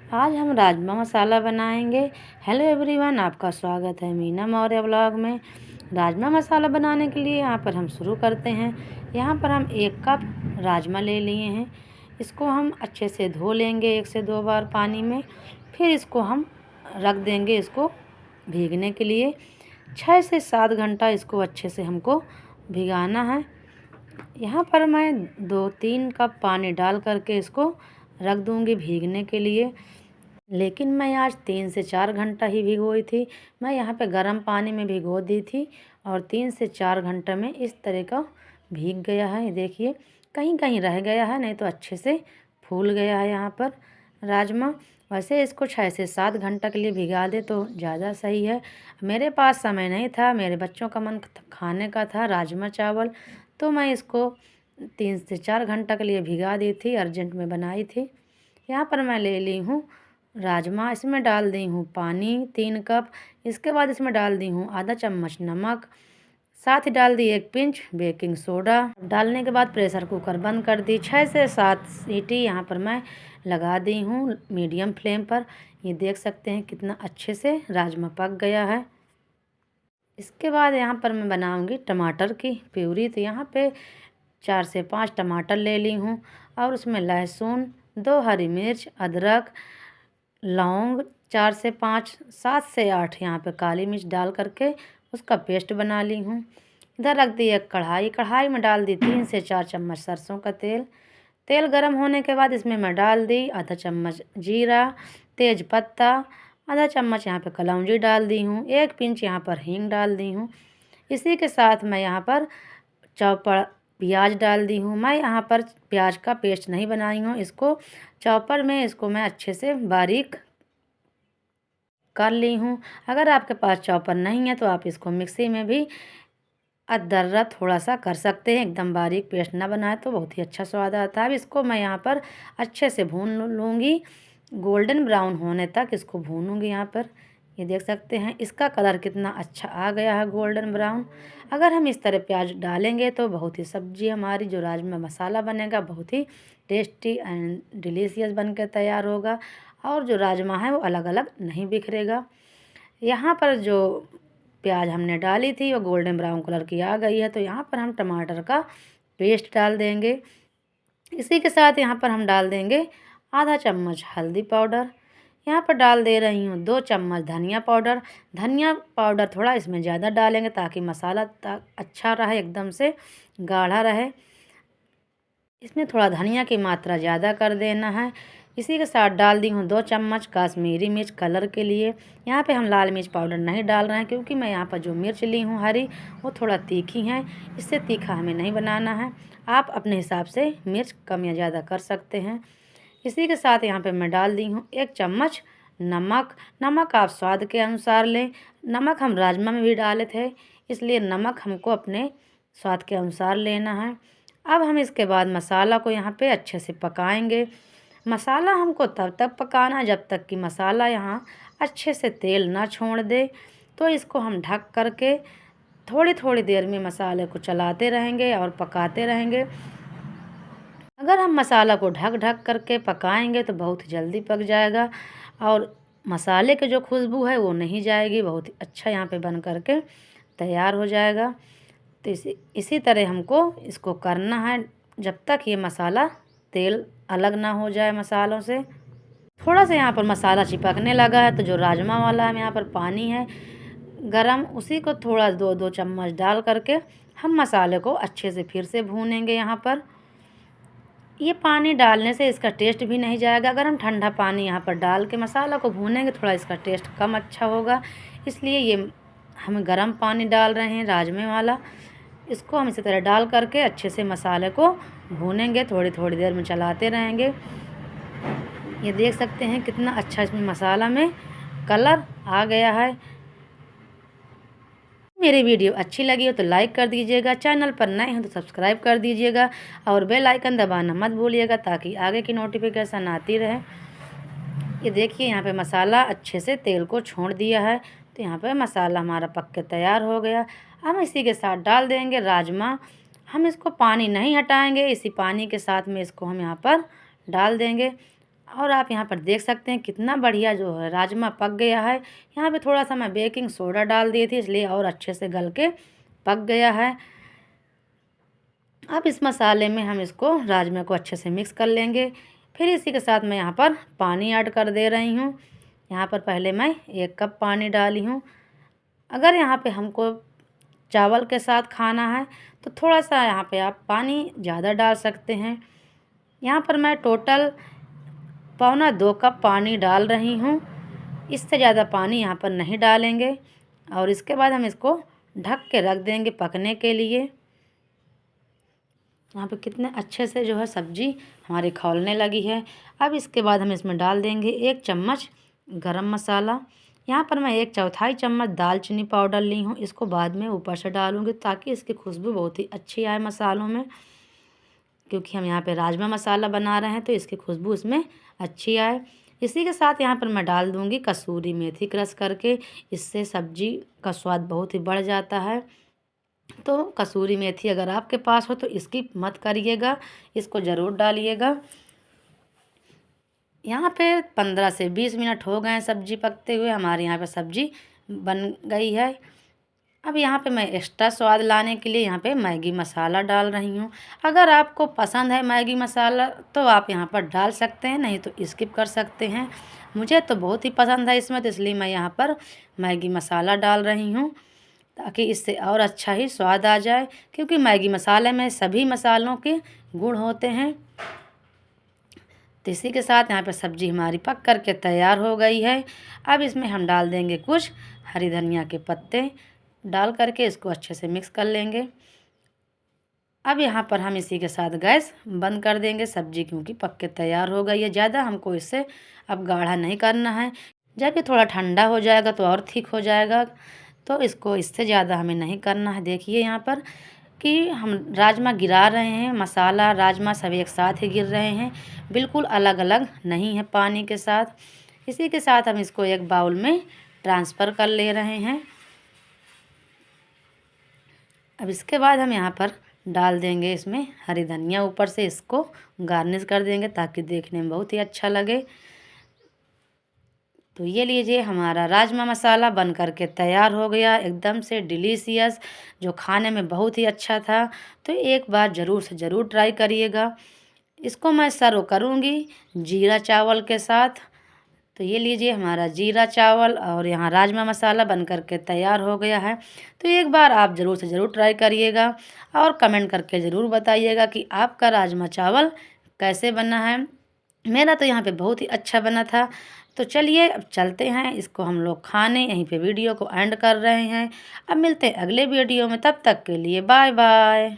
आज हम राजमा मसाला बनाएंगे। हेलो एवरीवन, आपका स्वागत है मीना मौर्य ब्लॉग में। राजमा मसाला बनाने के लिए यहाँ पर हम शुरू करते हैं। यहाँ पर हम 1 कप राजमा ले लिए हैं। इसको हम अच्छे से धो लेंगे 1 से 2 बार पानी में। फिर इसको हम रख देंगे इसको भीगने के लिए। 6 से 7 घंटा इसको अच्छे से हमको भिगाना है। यहाँ पर मैं 2-3 कप पानी डाल करके इसको रख दूँगी भीगने के लिए। लेकिन मैं आज 3 से 4 घंटा ही भिगोई थी। मैं यहाँ पे गर्म पानी में भिगो दी थी और 3 से 4 घंटे में इस तरह का भीग गया है। ये देखिए, कहीं कहीं रह गया है, नहीं तो अच्छे से फूल गया है यहाँ पर राजमा। वैसे इसको 6 से 7 घंटा के लिए भिगा दे तो ज़्यादा सही है। मेरे पास समय नहीं था, मेरे बच्चों का मन खाने का था राजमा चावल, तो मैं इसको 3 से 4 घंटा के लिए भिगा दी थी, अर्जेंट में बनाई थी। यहाँ पर मैं ले ली हूँ राजमा। इसमें डाल दी हूँ पानी 3 कप। इसके बाद इसमें डाल दी हूँ आधा चम्मच नमक, साथ ही डाल दी 1 पिंच बेकिंग सोडा। डालने के बाद प्रेशर कुकर बंद कर दी। 6 से 7 सीटी यहाँ पर मैं लगा दी हूँ मीडियम फ्लेम पर। ये देख सकते हैं कितना अच्छे से राजमा पक गया है। इसके बाद यहाँ पर मैं बनाऊँगी टमाटर की प्यूरी। तो यहाँ पे 4 से 5 टमाटर ले ली हूँ और उसमें लहसुन, 2 हरी मिर्च, अदरक, लौंग 4 से 5, 7 से 8 यहाँ पे काली मिर्च डाल करके उसका पेस्ट बना ली हूँ। इधर रख दी एक कढ़ाई। कढ़ाई में डाल दी 3 से 4 चम्मच सरसों का तेल। तेल गर्म होने के बाद इसमें मैं डाल दी आधा चम्मच जीरा, तेज पत्ता, आधा चम्मच यहाँ पे कलौंजी डाल दी हूँ, 1 पिंच यहाँ पर हींग डाल दी हूँ। इसी के साथ मैं यहाँ पर चौपड़ प्याज डाल दी हूँ। मैं यहाँ पर प्याज का पेस्ट नहीं बनाई हूँ, इसको चॉपर में इसको मैं अच्छे से बारीक कर ली हूँ। अगर आपके पास चॉपर नहीं है तो आप इसको मिक्सी में भी अदर्रा थोड़ा सा कर सकते हैं। एकदम बारीक पेस्ट ना बनाए तो बहुत ही अच्छा स्वाद आता है। अब इसको मैं यहाँ पर अच्छे से भून लूँगी, गोल्डन ब्राउन होने तक इसको भूनूँगी। यहाँ पर ये देख सकते हैं इसका कलर कितना अच्छा आ गया है, गोल्डन ब्राउन। अगर हम इस तरह प्याज डालेंगे तो बहुत ही सब्जी हमारी जो राजमा मसाला बनेगा बहुत ही टेस्टी एंड डिलीशियस बन के तैयार होगा और जो राजमा है वो अलग अलग नहीं बिखरेगा। यहाँ पर जो प्याज हमने डाली थी वो गोल्डन ब्राउन कलर की आ गई है, तो यहाँ पर हम टमाटर का पेस्ट डाल देंगे। इसी के साथ यहाँ पर हम डाल देंगे आधा चम्मच हल्दी पाउडर। यहाँ पर डाल दे रही हूँ 2 चम्मच धनिया पाउडर। धनिया पाउडर थोड़ा इसमें ज़्यादा डालेंगे ताकि मसाला अच्छा रहे, एकदम से गाढ़ा रहे। इसमें थोड़ा धनिया की मात्रा ज़्यादा कर देना है। इसी के साथ डाल दी हूँ 2 चम्मच कश्मीरी मिर्च कलर के लिए। यहाँ पे हम लाल मिर्च पाउडर नहीं डाल रहे हैं क्योंकि मैं यहाँ पर जो मिर्च ली हूँ हरी वो थोड़ा तीखी हैं, इससे तीखा हमें नहीं बनाना है। आप अपने हिसाब से मिर्च कम या ज़्यादा कर सकते हैं। इसी के साथ यहाँ पे मैं डाल दी हूँ 1 चम्मच नमक। नमक आप स्वाद के अनुसार लें। नमक हम राजमा में भी डाले थे, इसलिए नमक हमको अपने स्वाद के अनुसार लेना है। अब हम इसके बाद मसाला को यहाँ पे अच्छे से पकाएंगे। मसाला हमको तब तक पकाना जब तक कि मसाला यहाँ अच्छे से तेल ना छोड़ दे। तो इसको हम ढक करके थोड़ी थोड़ी देर में मसाले को चलाते रहेंगे और पकाते रहेंगे। अगर हम मसाला को ढक ढक करके पकाएंगे तो बहुत जल्दी पक जाएगा और मसाले की जो खुशबू है वो नहीं जाएगी, बहुत ही अच्छा यहाँ पे बन करके तैयार हो जाएगा। तो इसी तरह हमको इसको करना है जब तक ये मसाला तेल अलग ना हो जाए मसालों से। थोड़ा सा यहाँ पर मसाला चिपकने लगा है तो जो राजमा वाला है यहाँ पर पानी है गरम, उसी को थोड़ा 2-2 चम्मच डाल करके हम मसाले को अच्छे से फिर से भूनेंगे। यहाँ पर ये पानी डालने से इसका टेस्ट भी नहीं जाएगा। अगर हम ठंडा पानी यहाँ पर डाल के मसाला को भूनेंगे थोड़ा इसका टेस्ट कम अच्छा होगा, इसलिए ये हम गर्म पानी डाल रहे हैं राजमे वाला। इसको हम इसी तरह डाल करके अच्छे से मसाले को भूनेंगे, थोड़ी थोड़ी देर में चलाते रहेंगे। ये देख सकते हैं कितना अच्छा इसमें मसाला में कलर आ गया है। मेरी वीडियो अच्छी लगी हो तो लाइक कर दीजिएगा, चैनल पर नए हैं तो सब्सक्राइब कर दीजिएगा और बेल आइकन दबाना मत भूलिएगा ताकि आगे की नोटिफिकेशन आती रहे। ये देखिए यहाँ पे मसाला अच्छे से तेल को छोड़ दिया है, तो यहाँ पे मसाला हमारा पक के तैयार हो गया। हम इसी के साथ डाल देंगे राजमा। हम इसको पानी नहीं हटाएंगे, इसी पानी के साथ में इसको हम यहाँ पर डाल देंगे। और आप यहाँ पर देख सकते हैं कितना बढ़िया जो है राजमा पक गया है। यहाँ पे थोड़ा सा मैं बेकिंग सोडा डाल दी थी, इसलिए और अच्छे से गल के पक गया है। अब इस मसाले में हम इसको राजमा को अच्छे से मिक्स कर लेंगे। फिर इसी के साथ मैं यहाँ पर पानी ऐड कर दे रही हूँ। यहाँ पर पहले मैं 1 कप पानी डाली हूँ। अगर यहाँ पे हमको चावल के साथ खाना है तो थोड़ा सा यहाँ पे आप पानी ज़्यादा डाल सकते हैं। यहाँ पर मैं टोटल 1.25 कप पानी डाल रही हूँ। इससे ज़्यादा पानी यहाँ पर नहीं डालेंगे और इसके बाद हम इसको ढक के रख देंगे पकने के लिए। यहाँ पे कितने अच्छे से जो है सब्जी हमारी खौलने लगी है। अब इसके बाद हम इसमें डाल देंगे 1 चम्मच गरम मसाला। यहाँ पर मैं 1/4 चम्मच दालचीनी पाउडर ली हूँ। इसको बाद में ऊपर से डालूँगी ताकि इसकी खुशबू बहुत ही अच्छी आए मसालों में, क्योंकि हम यहाँ पे राजमा मसाला बना रहे हैं तो इसकी खुशबू इसमें अच्छी आए। इसी के साथ यहाँ पर मैं डाल दूँगी कसूरी मेथी क्रश करके। इससे सब्जी का स्वाद बहुत ही बढ़ जाता है। तो कसूरी मेथी अगर आपके पास हो तो इसकी मत करिएगा, इसको ज़रूर डालिएगा। यहाँ पे 15 से 20 मिनट हो गए हैं सब्जी पकते हुए। हमारे यहाँ पे सब्जी बन गई है। अब यहाँ पे मैं एक्स्ट्रा स्वाद लाने के लिए यहाँ पे मैगी मसाला डाल रही हूँ। अगर आपको पसंद है मैगी मसाला तो आप यहाँ पर डाल सकते हैं, नहीं तो स्किप कर सकते हैं। मुझे तो बहुत ही पसंद है इसमें, तो इसलिए मैं यहाँ पर मैगी मसाला डाल रही हूँ ताकि इससे और अच्छा ही स्वाद आ जाए, क्योंकि मैगी मसाले में सभी मसालों के गुण होते हैं। तो इसी के साथ यहाँ पे सब्जी हमारी पक कर के तैयार हो गई है। अब इसमें हम डाल देंगे कुछ हरी धनिया के पत्ते, डाल करके इसको अच्छे से मिक्स कर लेंगे। अब यहाँ पर हम इसी के साथ गैस बंद कर देंगे। सब्जी क्योंकि पक के तैयार हो गई है, ज़्यादा हमको इससे अब गाढ़ा नहीं करना है। जब ये थोड़ा ठंडा हो जाएगा तो और थिक हो जाएगा, तो इसको इससे ज़्यादा हमें नहीं करना है। देखिए यहाँ पर कि हम राजमा गिरा रहे हैं, मसाला राजमा सब एक साथ ही गिर रहे हैं, बिल्कुल अलग अलग नहीं है पानी के साथ। इसी के साथ हम इसको एक बाउल में ट्रांसफ़र कर ले रहे हैं। अब इसके बाद हम यहाँ पर डाल देंगे इसमें हरी धनिया, ऊपर से इसको गार्निश कर देंगे ताकि देखने में बहुत ही अच्छा लगे। तो ये लीजिए हमारा राजमा मसाला बन कर के तैयार हो गया, एकदम से डिलीशियस, जो खाने में बहुत ही अच्छा था। तो एक बार ज़रूर से ज़रूर ट्राई करिएगा। इसको मैं सर्व करूँगी जीरा चावल के साथ। तो ये लीजिए हमारा जीरा चावल और यहाँ राजमा मसाला बन कर के तैयार हो गया है। तो एक बार आप ज़रूर से ज़रूर ट्राई करिएगा और कमेंट करके ज़रूर बताइएगा कि आपका राजमा चावल कैसे बना है। मेरा तो यहाँ पे बहुत ही अच्छा बना था। तो चलिए अब चलते हैं इसको हम लोग खाने, यहीं पे वीडियो को एंड कर रहे हैं। अब मिलते हैं अगले वीडियो में, तब तक के लिए बाय बाय।